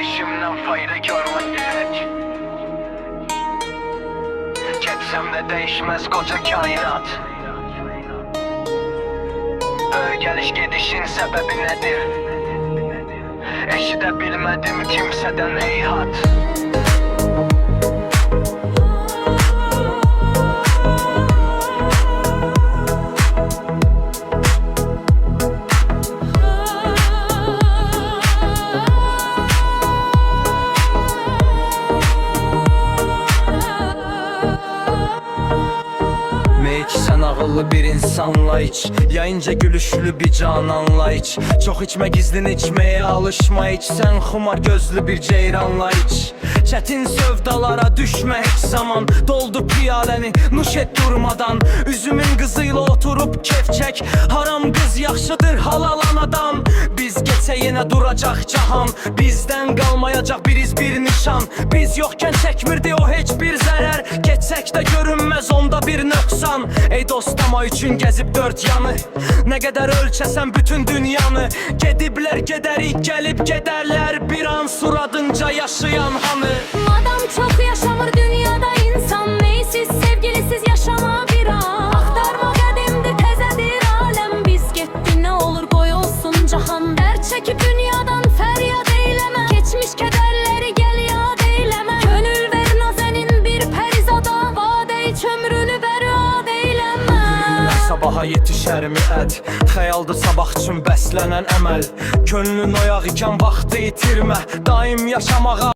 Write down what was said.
Gedişimdən fayda görmək gerek. Getsəm də değişməz qoca kainat. Geliş gedişin səbəbi nədir? Eşidə bilmədim kimsədən heyhat. Sen ağıllı bir insanla iç, yayınca gülüşlü bir cananla iç. Çok içme gizlin içmeye alışma iç. Sen xumar gözlü bir ceyranla iç. Çetin sevdalara düşme hiç zaman. Doldu piyaleni nuş et durmadan. Üzümün kızıyla oturup kef çek. Haram kız yaxşıdır halal anadan. Biz geçse yine duracak cahan. Bizden kalmayacak biriz bir nişan. Biz yokken çekmirdi o hiçbir zarar. Geçsek de görünmez onda bir nöksan. Ey dostama üçün gezip dört yanı. Ne kadar ölçesen bütün dünyanı. Gedibler gederik gelip gederler. Bir an suradınca yaşayan hanı. Adam çok yaşamır dünyada insan. Neysiz sevgilisiz yaşama bir an. Aktarma qədimdir tezedir alem. Biz gitti ne olur koy olsun cahan. Der çekip dünyadan feryat eyleme. Geçmiş kederleri gel yad eyleme. Gönül ver nazenin bir perizada. Vade iç ömrünü berad eyleme. Sabaha yetişər mi əd? Xəyaldır sabah üçün bəslənən əməl. Könlün oyaq ikən vaxtı itirmə. Daim yaşamağa